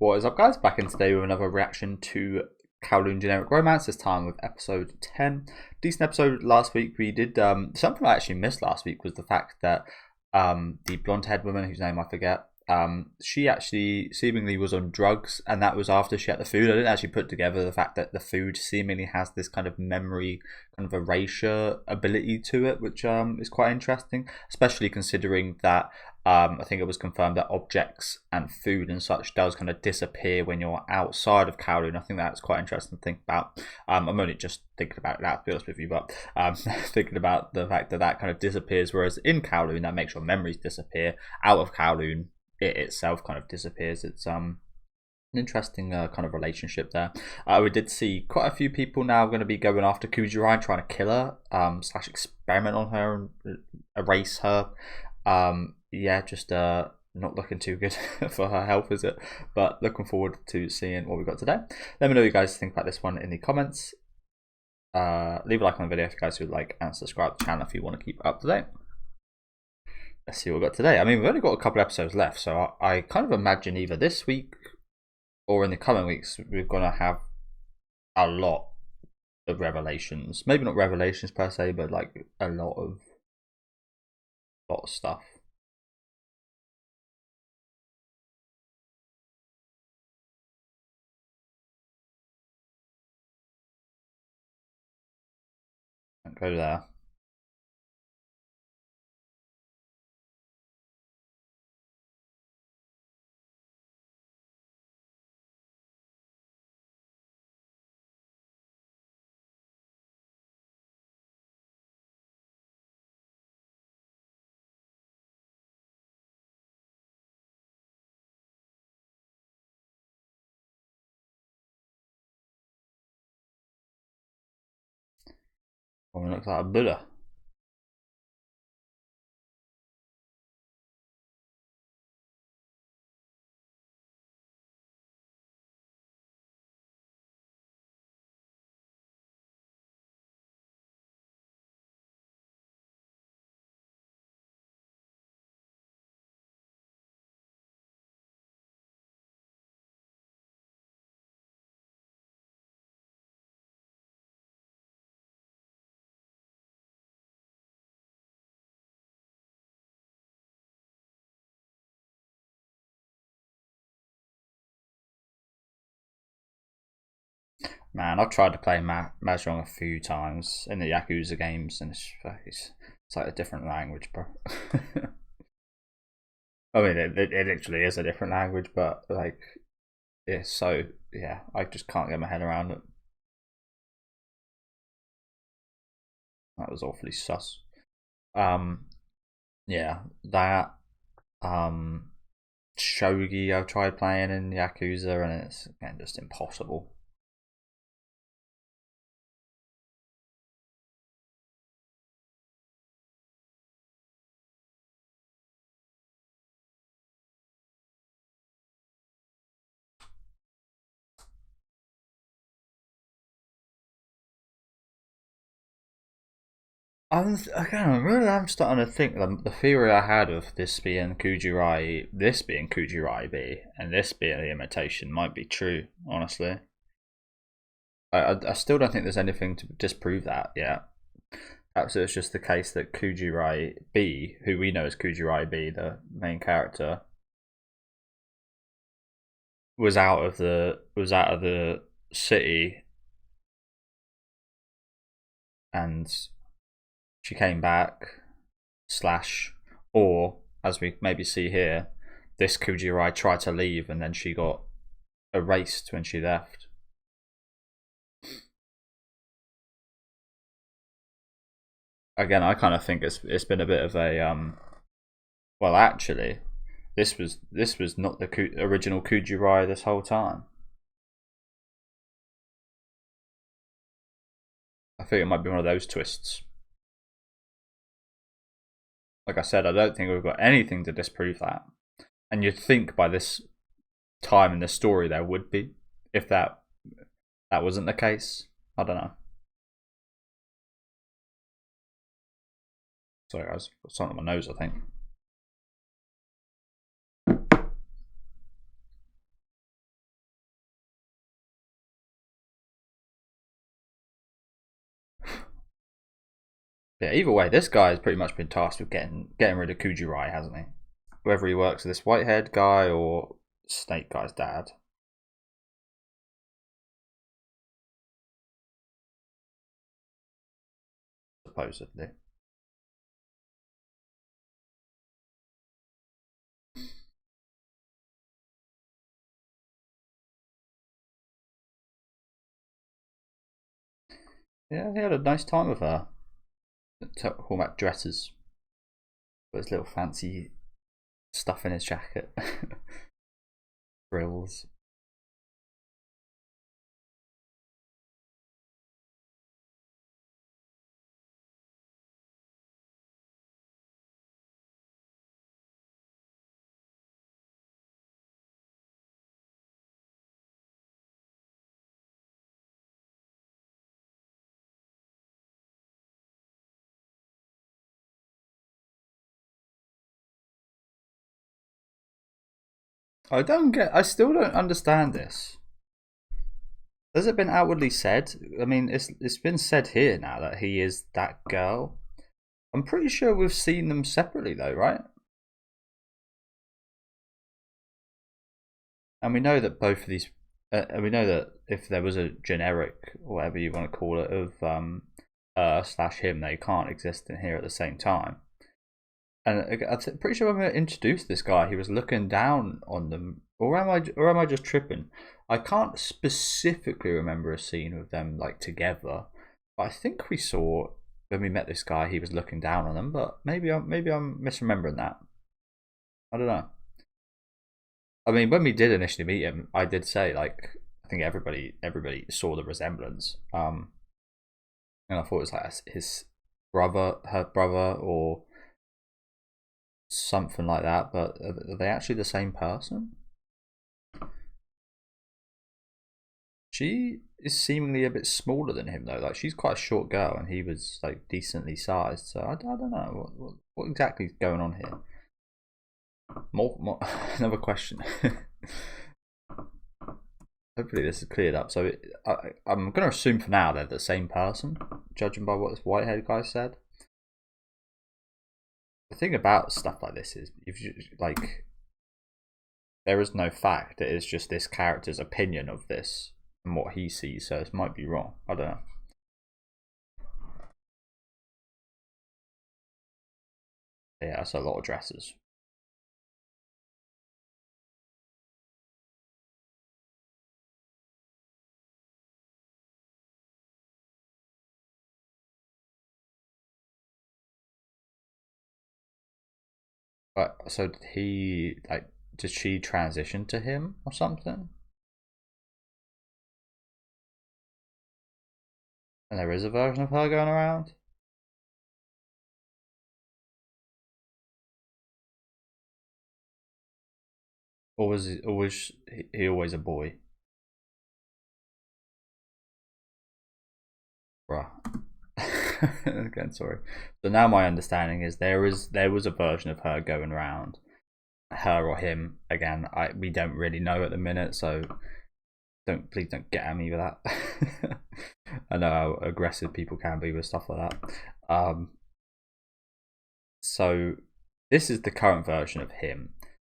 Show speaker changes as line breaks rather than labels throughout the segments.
What is up, guys? Back in today with another reaction to Kowloon Generic Romance, this time with episode 10. Decent episode last week. We did something I actually missed last week was the fact that the blonde-haired woman, whose name I forget, she actually seemingly was on drugs, and that was after she had the food. I didn't actually put together the fact that the food seemingly has this kind of memory, kind of erasure ability to it, which is quite interesting, especially considering that I think it was confirmed that objects and food and such does kind of disappear when you're outside of Kowloon. I think that's quite interesting to think about. I'm only just thinking about that, to be honest with you, but thinking about the fact that that kind of disappears, whereas in Kowloon that makes your memories disappear. Out of Kowloon, it itself kind of disappears. It's an interesting kind of relationship there. We did see quite a few people now going to be going after Kujirai, trying to kill her, slash experiment on her and erase her. Yeah, just not looking too good for her health, is it? But looking forward to seeing what we got today. Let me know what you guys think about this one in the comments. Leave a like on the video if you guys would like, and subscribe to the channel if you want to keep up to date. Let's see what we got today. I mean, we've only got a couple episodes left, so I kind of imagine either this week or in the coming weeks we're gonna have a lot of revelations. Maybe not revelations per se, but like a lot of stuff. Don't go there. Woman looks like a Buddha. Man, I've tried to play Mahjong a few times in the Yakuza games, and it's like a different language, bro. I mean, it literally is a different language, but like, it's so, yeah, I just can't get my head around it. That was awfully sus. Yeah, that, Shogi I've tried playing in Yakuza, and it's, again, just impossible. I'm starting to think the theory I had of this being Kujirai B, and this being the imitation might be true. Honestly, I still don't think there's anything to disprove that yet. Perhaps it's just the case that Kujirai B, who we know as Kujirai B, the main character, was out of the city, and she came back, slash, or as we maybe see here, this Kujirai tried to leave and then she got erased when she left. Again, I kind of think it's been a bit of a well, actually, this was not the original Kujirai this whole time. I think it might be one of those twists. Like I said, I don't think we've got anything to disprove that. And you'd think by this time in the story there would be, if that wasn't the case. I don't know. Sorry guys, something on my nose, I think. Yeah, either way, this guy has pretty much been tasked with getting rid of Kujirai, hasn't he? Whether he works with this white-haired guy or Snake Guy's dad. Supposedly. Yeah, he had a nice time with her. Talking about dresses. With his little fancy stuff in his jacket. Frills. I still don't understand this. Has it been outwardly said? I mean, it's been said here now that he is that girl. I'm pretty sure we've seen them separately though, right? And we know that both of these, and we know that if there was a generic, whatever you want to call it, of slash him, they can't exist in here at the same time. And I'm pretty sure when we introduced this guy, he was looking down on them. Or am I just tripping? I can't specifically remember a scene with them like together, but I think we saw when we met this guy, he was looking down on them. But maybe I'm misremembering that. I don't know. I mean, when we did initially meet him, I did say like I think everybody saw the resemblance. And I thought it was like his brother, her brother, or something like that. But are they actually the same person? She is seemingly a bit smaller than him though. Like she's quite a short girl, and he was like decently sized. So I don't know what exactly is going on here. More another question. Hopefully this is cleared up. So I'm going to assume for now they're the same person, judging by what this white-haired guy said. The thing about stuff like this is, if you like, there is no fact. It is just this character's opinion of this and what he sees. So it might be wrong. I don't know. Yeah, that's a lot of dresses. But so did he like? Did she transition to him or something? And there is a version of her going around. Or was he always a boy? Bruh. Again, sorry. So now my understanding is there was a version of her going around, her or him. Again, we don't really know at the minute, so please don't get at me with that. I know how aggressive people can be with stuff like that. So this is the current version of him.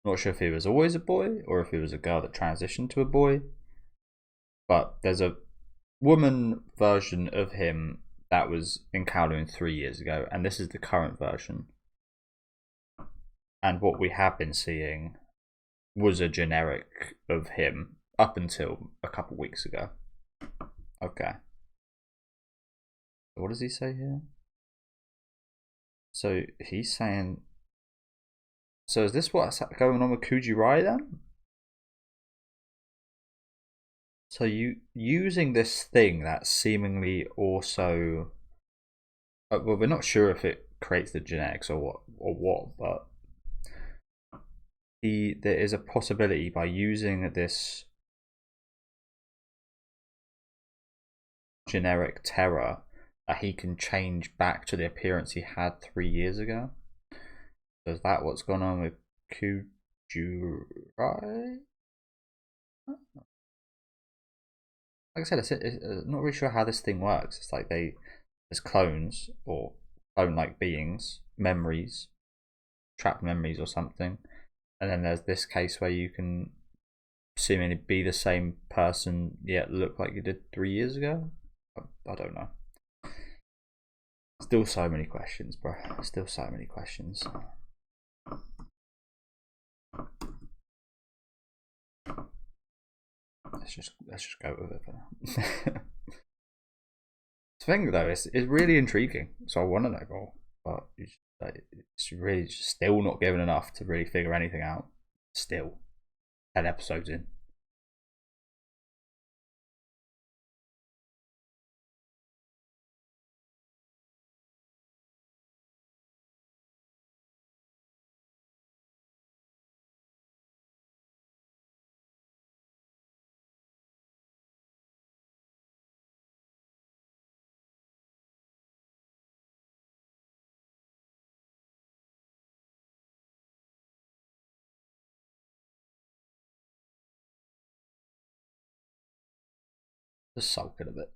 Not sure if he was always a boy or if he was a girl that transitioned to a boy. But there's a woman version of him that was in Kowloon 3 years ago, and this is the current version. And what we have been seeing was a generic of him up until a couple weeks ago. Okay. What does he say here? So he's saying. So is this what's going on with Kujirai then? So you using this thing that seemingly also, well, we're not sure if it creates the genetics or what, but there is a possibility by using this generic terror that he can change back to the appearance he had 3 years ago. So is that what's going on with Kujirai? Like I said, I'm not really sure how this thing works. It's like there's clones or phone-like beings, memories, trapped memories or something. And then there's this case where you can seemingly be the same person yet look like you did 3 years ago. I don't know. Still so many questions, bro. Still so many questions. Let's just go with it for now. The thing though, it's really intriguing, so I want to know more, but it's really just still not given enough to really figure anything out. Still, 10 episodes in. Just sulking a bit.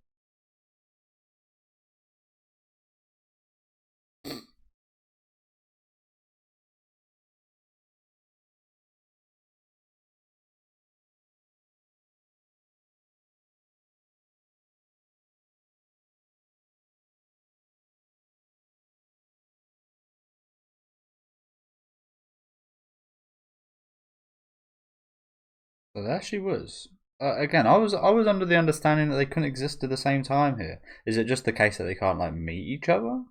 So there she was. Again, I was under the understanding that they couldn't exist at the same time here. Is it just the case that they can't like meet each other?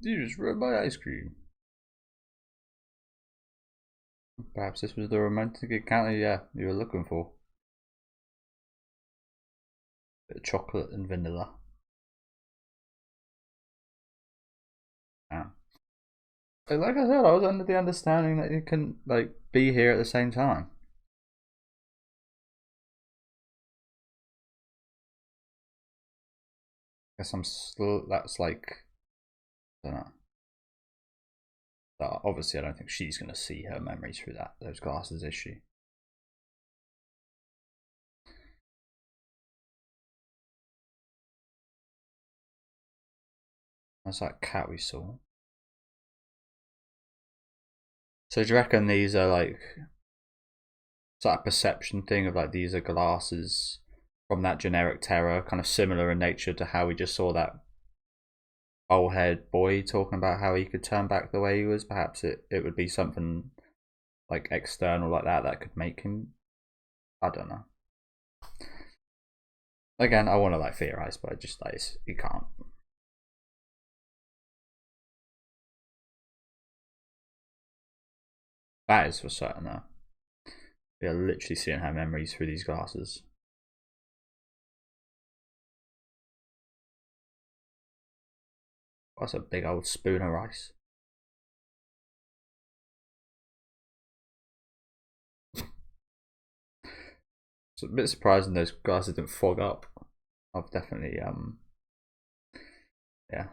You just ruined my ice cream. Perhaps this was the romantic encounter, yeah, you were looking for. Bit of chocolate and vanilla. Yeah. Like I said, I was under the understanding that you can like be here at the same time. Guess that's like, I don't know. Obviously, I don't think she's gonna see her memories through those glasses, is she? That's that cat we saw. So do you reckon these are like, it's like a perception thing of like these are glasses from that generic terror, kind of similar in nature to how we just saw that old haired boy talking about how he could turn back the way he was? Perhaps it would be something like external like that could make him, I don't know. Again, I want to like theorize, but I just like you can't. That is for certain though. We are literally seeing her memories through these glasses. That's a big old spoon of rice. It's a bit surprising those glasses didn't fog up. I've definitely yeah.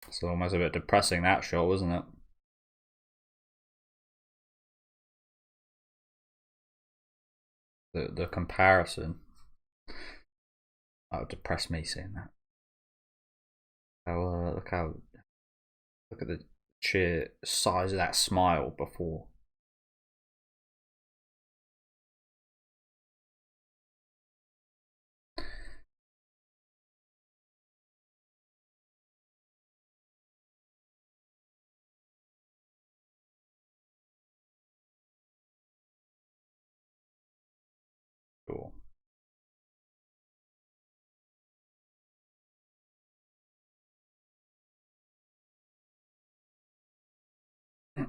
It's almost a bit depressing, that shot, wasn't it? The comparison. That would depress me seeing that. Look at the sheer size of that smile before. It's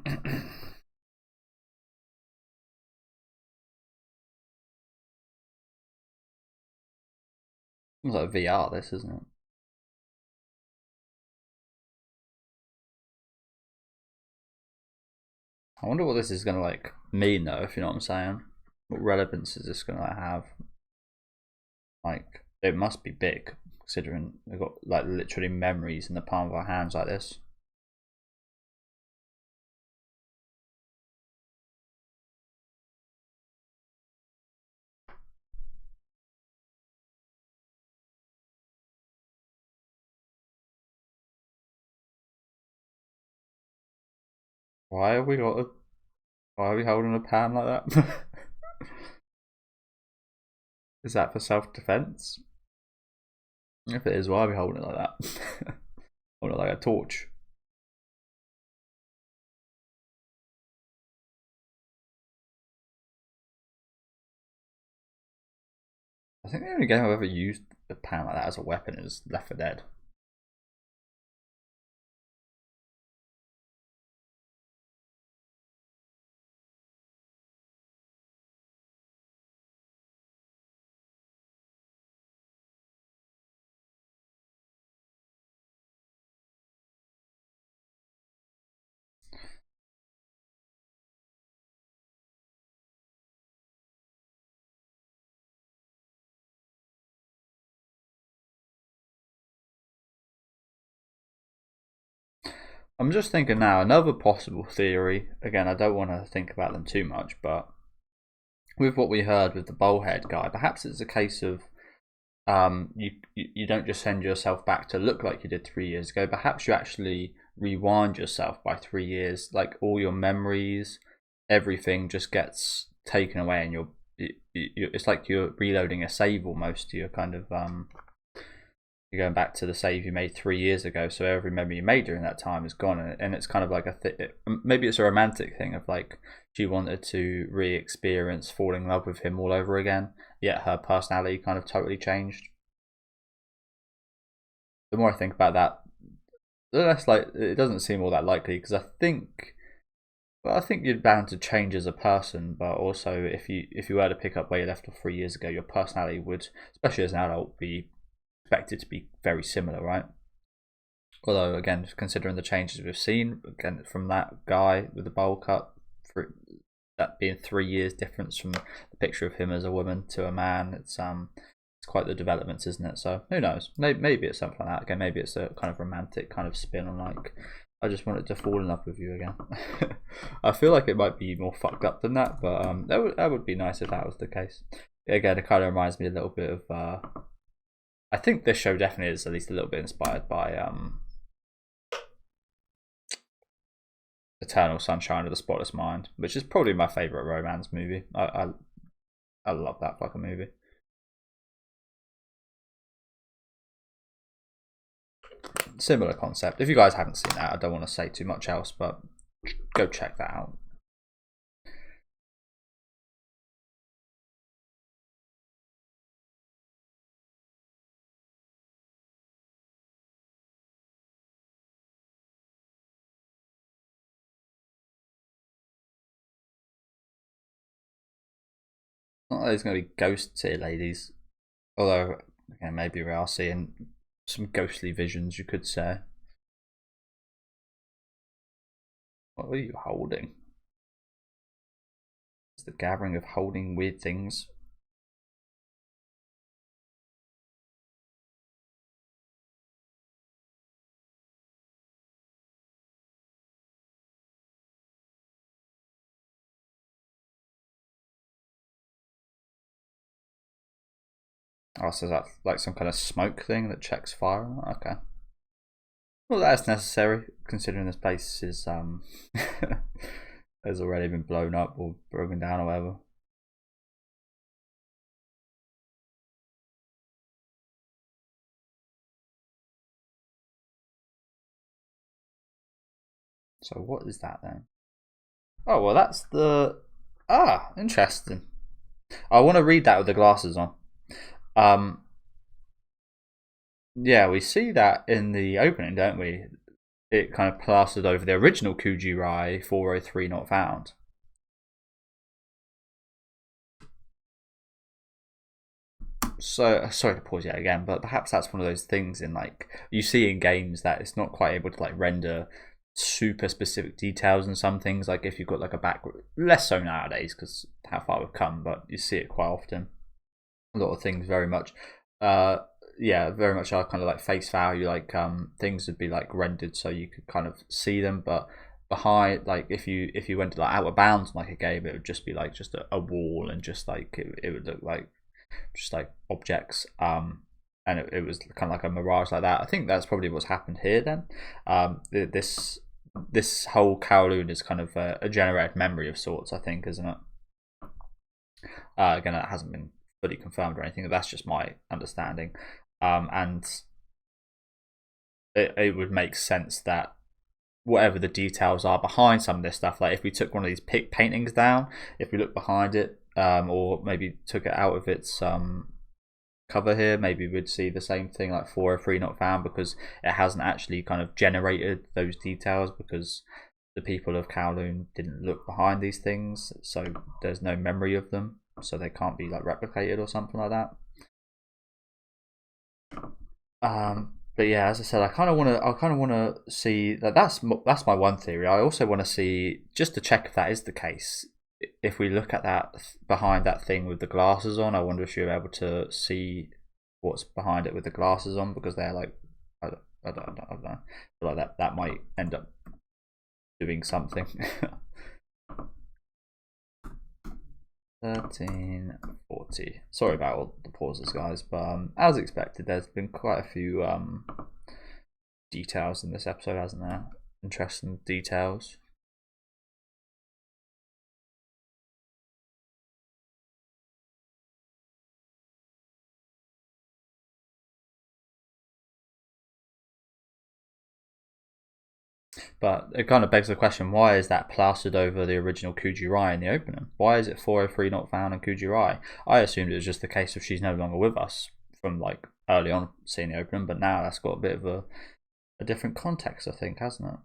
like VR, this, isn't it? I wonder what this is gonna like mean though, if you know what I'm saying. What relevance is this gonna like, have? Like, it must be big, considering we've got like literally memories in the palm of our hands like this. Why are we holding a pan like that? Is that for self-defense? If it is, why are we holding it like that? Holding it like a torch. I think the only game I've ever used a pan like that as a weapon is Left 4 Dead. I'm just thinking now, another possible theory. Again, I don't want to think about them too much, but with what we heard with the bowlhead guy, perhaps it's a case of you don't just send yourself back to look like you did 3 years ago. Perhaps you actually rewind yourself by 3 years, like all your memories, everything just gets taken away, and it's like you're reloading a save almost. You're kind of you're going back to the save you made 3 years ago, so every memory you made during that time is gone, and it's kind of like maybe it's a romantic thing of like she wanted to re-experience falling in love with him all over again, yet her personality kind of totally changed. The more I think about that, the less like it doesn't seem all that likely, because I think you're bound to change as a person, but also if you were to pick up where you left off 3 years ago, your personality would, especially as an adult, be expected to be very similar, right? Although again, considering the changes we've seen again from that guy with the bowl cut, for that being 3 years difference from the picture of him as a woman to a man, it's quite the developments, isn't it? So who knows? Maybe it's something like that. Again, maybe it's a kind of romantic kind of spin on like, I just wanted to fall in love with you again. I feel like it might be more fucked up than that, but that would be nice if that was the case. Again, it kind of reminds me a little bit of. I think this show definitely is at least a little bit inspired by Eternal Sunshine of the Spotless Mind, which is probably my favorite romance movie. I love that fucking movie. Similar concept. If you guys haven't seen that, I don't want to say too much else, but go check that out. Not that there's going to be ghosts here, ladies. Although, again, maybe we are seeing some ghostly visions, you could say. What are you holding? It's the gathering of holding weird things. Oh, so that's like some kind of smoke thing that checks fire. Okay. Well, that's necessary considering this place is has already been blown up or broken down or whatever. So what is that then? Oh well, that's the interesting. I want to read that with the glasses on. Yeah, we see that in the opening, don't we? it kind of plastered over the original Kujirai 403 not found. So sorry to pause yet again, but perhaps that's one of those things in like you see in games that it's not quite able to like render super specific details in some things. Like if you've got like a background, less so nowadays because how far we've come, but you see it quite often. A lot of things very much very much are kind of like face value, like things would be like rendered so you could kind of see them, but behind, like if you went to like Outer Bounds like a game, it would just be like just a wall, and just like it would look like just like objects, and it was kind of like a mirage like that. I think that's probably what's happened here then. This whole Kowloon is kind of a generated memory of sorts, I think, isn't it? Again, that hasn't been fully confirmed or anything, but that's just my understanding. And it would make sense that whatever the details are behind some of this stuff, like if we took one of these paintings down, if we look behind it, or maybe took it out of its cover here, maybe we'd see the same thing, like 403 not found, because it hasn't actually kind of generated those details, because the people of Kowloon didn't look behind these things, so there's no memory of them, so they can't be like replicated or something like that. But yeah, as I said, I kind of want to see that. That's my one theory. I also want to see, just to check if that is the case, if we look at that behind that thing with the glasses on, I wonder if you're able to see what's behind it with the glasses on, because they're like, I don't know, but like that might end up doing something. 1340. Sorry about all the pauses, guys, but as expected, there's been quite a few details in this episode, hasn't there? Interesting details. But it kind of begs the question, why is that plastered over the original Kujirai in the opening? Why is it 403 not found in Kujirai? I assumed it was just the case of she's no longer with us from like early on seeing the opening, but now that's got a bit of a different context, I think, hasn't it?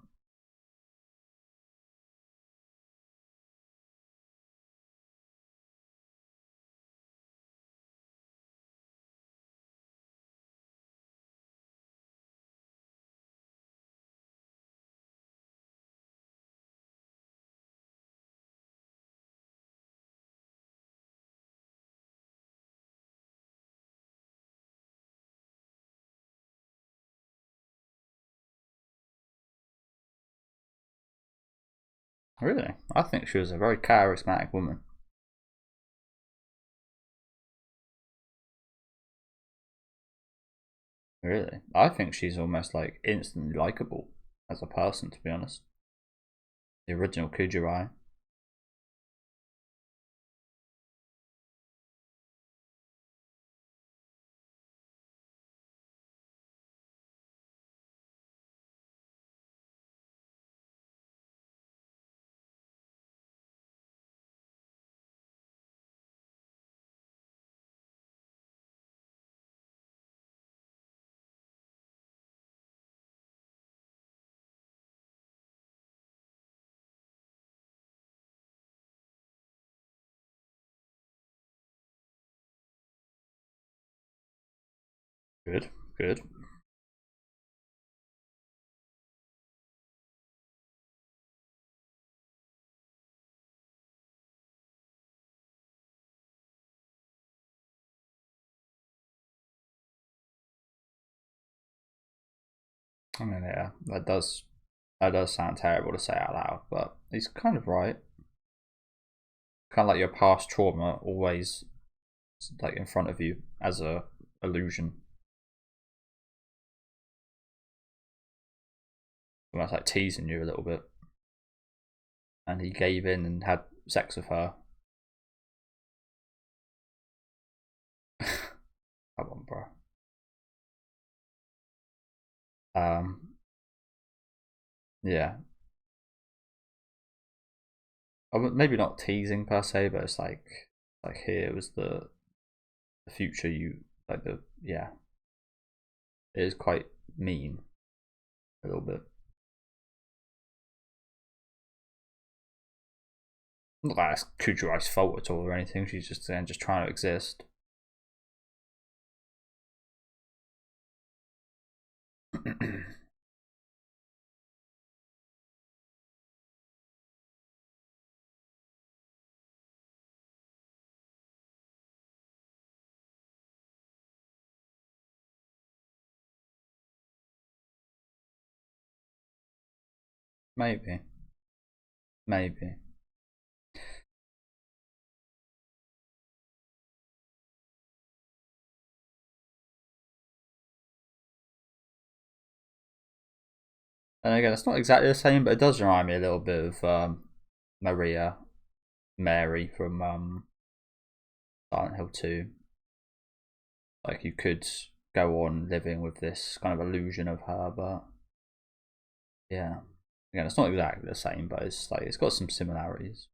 Really? I think she was a very charismatic woman. Really? I think she's almost like instantly likable as a person, to be honest. The original Kujirai. Good, good. I mean, yeah, that does sound terrible to say out loud, but he's kind of right. Kind of like your past trauma always like in front of you as a illusion, almost like teasing you a little bit. And he gave in and had sex with her. Come on, bro. Yeah. Maybe not teasing per se, but it's like here was the future you like the yeah. It is quite mean a little bit. Not that it's Kujarai's fault at all or anything. She's just trying to exist. Maybe. Maybe. And again, it's not exactly the same, but it does remind me a little bit of Mary from Silent Hill 2. Like, you could go on living with this kind of illusion of her, but yeah. Again, it's not exactly the same, but it's got some similarities.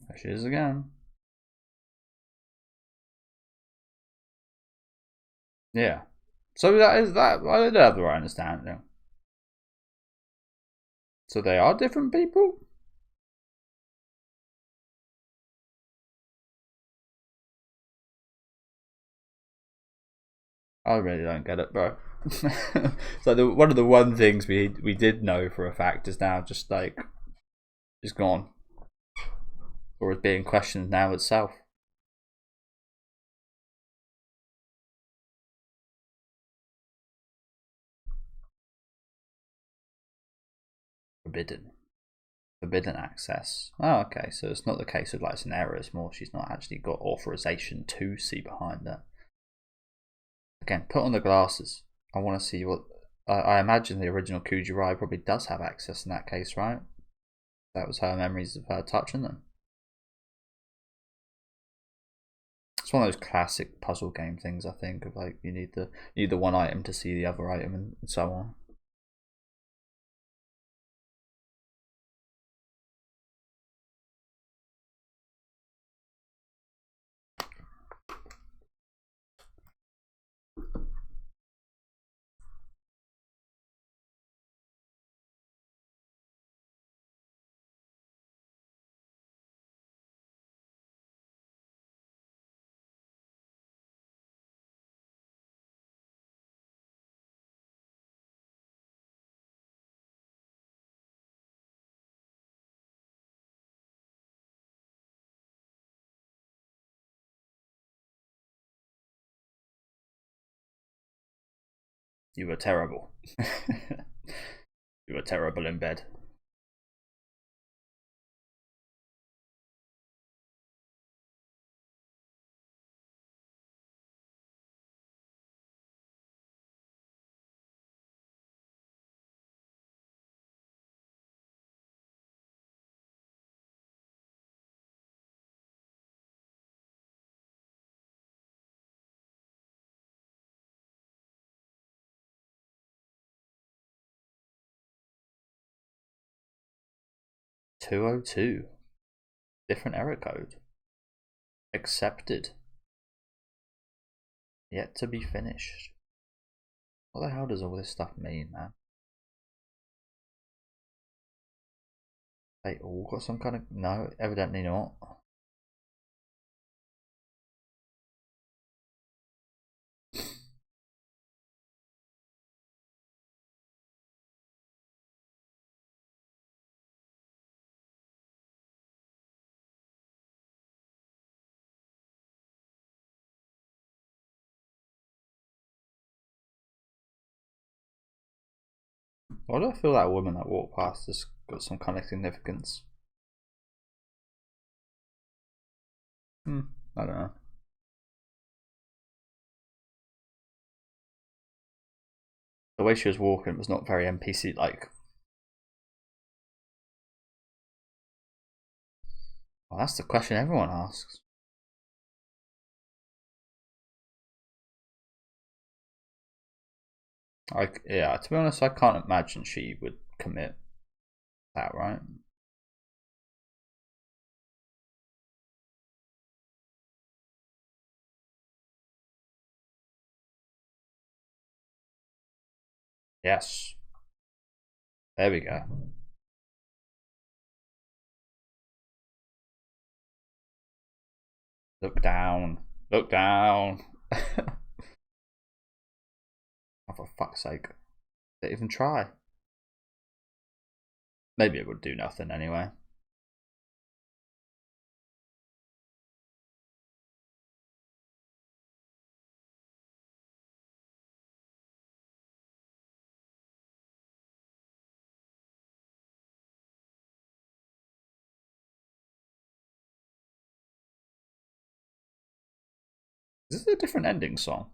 There she is again. Yeah. So that is that. I don't have the right understanding. So they are different people? I really don't get it, bro. It's like one of the one things we did know for a fact is now just like is gone, or is being questioned now itself. Forbidden access. Oh, okay. So it's not the case of like it's an error. It's more she's not actually got authorization to see behind that. Again, put on the glasses. I want to see what. I imagine the original Kujirai probably does have access in that case, right? That was her memories of her touching them. It's one of those classic puzzle game things, I think, of like you need the one item to see the other item and so on. You were terrible. You were terrible in bed. (202). Different error code. Accepted. Yet to be finished. What the hell does all this stuff mean, man? They all got some kind of... No, evidently not. Why do I feel that woman that walked past has got some kind of significance? I don't know. The way she was walking was not very NPC like. Well, that's the question everyone asks. Yeah, to be honest, I can't imagine she would commit that, right? Yes. There we go. Look down. Look down. Oh, for fuck's sake. Didn't even try. Maybe it would do nothing anyway. Is this a different ending song?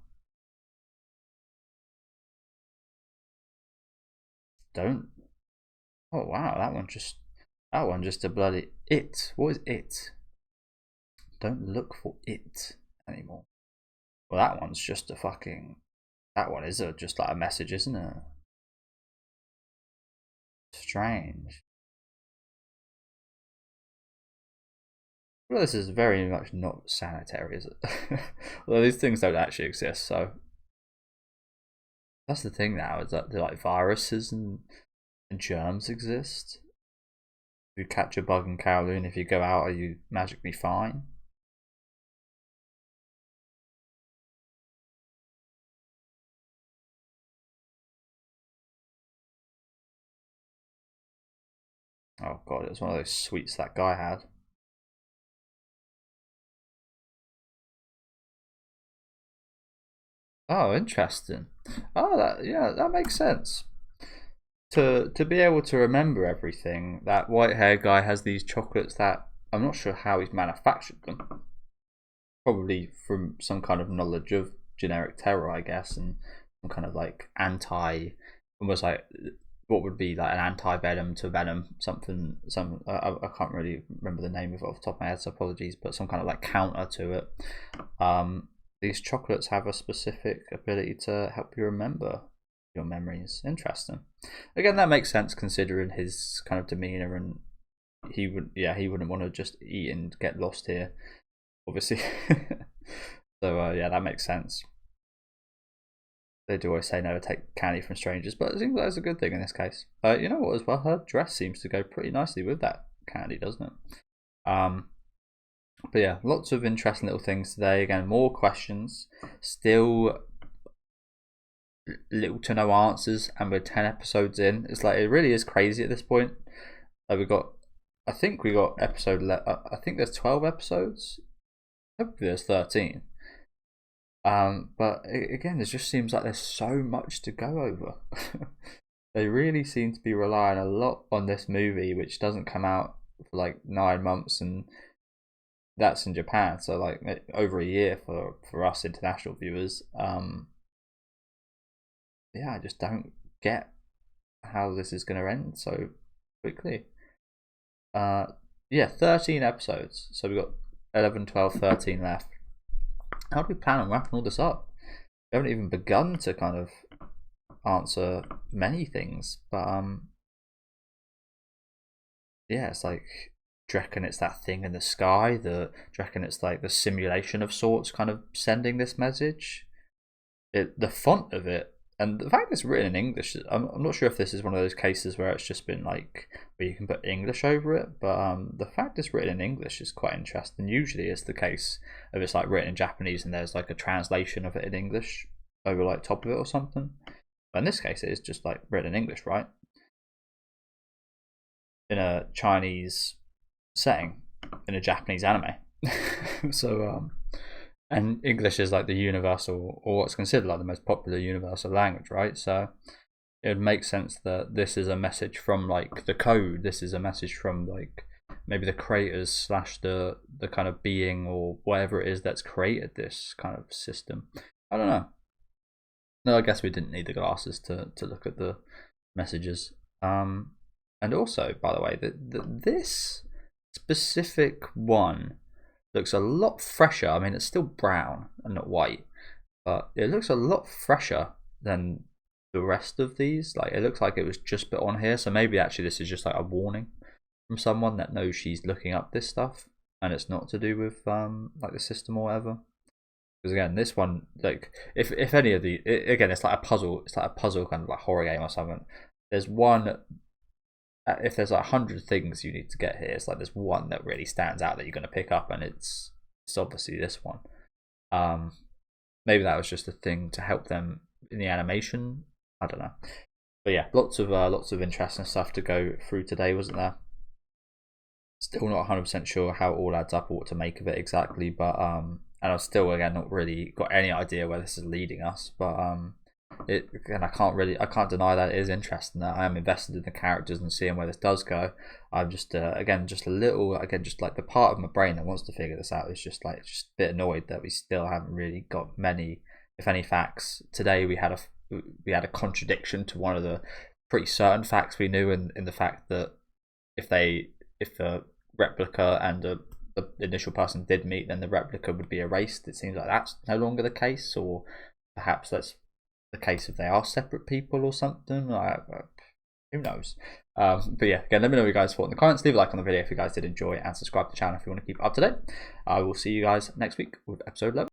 Don't. Oh wow, that one just a bloody it. What is it? Don't look for it anymore. Well, that one's just a fucking. That one is just like a message, isn't it? Strange. Well, this is very much not sanitary, is it? Well, these things don't actually exist, so that's the thing now. Is that like viruses and germs exist? If you catch a bug in Kowloon, if you go out, are you magically fine? Oh god, it was one of those sweets that guy had. Oh, interesting. Oh, that makes sense. To be able to remember everything, that white hair guy has these chocolates that I'm not sure how he's manufactured them. Probably from some kind of knowledge of generic terror, I guess, and some kind of like almost like what would be like an anti-venom to venom, something. I can't really remember the name of it off the top of my head, so apologies, but some kind of like counter to it. These chocolates have a specific ability to help you remember your memories. Interesting. Again, that makes sense considering his kind of demeanor, and he wouldn't want to just eat and get lost here, obviously. So yeah, that makes sense. They do always say never take candy from strangers, but it seems like that's a good thing in this case. You know what, as well, her dress seems to go pretty nicely with that candy, doesn't it? But yeah, lots of interesting little things today. Again, more questions, still little to no answers, and we're 10 episodes in. It's like, it really is crazy at this point. Like I think there's 12 episodes. Hopefully there's 13. But again, it just seems like there's so much to go over. They really seem to be relying a lot on this movie, which doesn't come out for like 9 months, and that's in Japan, so like over a year for us international viewers. Yeah, I just don't get how this is going to end so quickly. Yeah, 13 episodes, so we've got 11, 12, 13 left. How do we plan on wrapping all this up? We haven't even begun to kind of answer many things, but yeah, it's like, do you reckon it's that thing in the sky? Do you reckon it's like the simulation of sorts kind of sending this message? The font of it, and the fact it's written in English, I'm not sure if this is one of those cases where it's just been like where you can put English over it, but the fact it's written in English is quite interesting. Usually it's the case if it's like written in Japanese and there's like a translation of it in English over like top of it or something. But in this case it is just like written in English, right? In a Chinese setting, in a Japanese anime. So and English is like the universal, or what's considered like the most popular universal language, right? So it would make sense that this is a message from like the code. This is a message from like maybe the creators slash the kind of being or whatever it is that's created this kind of system. I don't know. No, I guess we didn't need the glasses to look at the messages. And also, by the way, this specific one looks a lot fresher. I mean, it's still brown and not white, but it looks a lot fresher than the rest of these. Like, it looks like it was just put on here, so maybe actually this is just like a warning from someone that knows she's looking up this stuff, and it's not to do with like the system or whatever. Because again, this one, like, if any of the, again, it's like a puzzle. It's like a puzzle kind of like horror game or something. There's one. If there's like 100 things you need to get here, it's like there's one that really stands out that you're going to pick up, and it's obviously this one. Maybe that was just a thing to help them in the animation. I don't know, but yeah, lots of interesting stuff to go through today, wasn't there? Still not 100% sure how it all adds up or what to make of it exactly, but and I've still again not really got any idea where this is leading us, but and I can't deny that it is interesting, that I am invested in the characters and seeing where this does go. I'm just just a little, just like the part of my brain that wants to figure this out is just a bit annoyed that we still haven't really got many, if any, facts. Today we had a contradiction to one of the pretty certain facts we knew, in the fact that if the replica and the initial person did meet, then the replica would be erased. It seems like that's no longer the case, or perhaps that's the case if they are separate people or something. Who knows? But yeah, again, let me know what you guys thought in the comments. Leave a like on the video if you guys did enjoy, and subscribe to the channel if you want to keep up to date. I will see you guys next week with episode 11.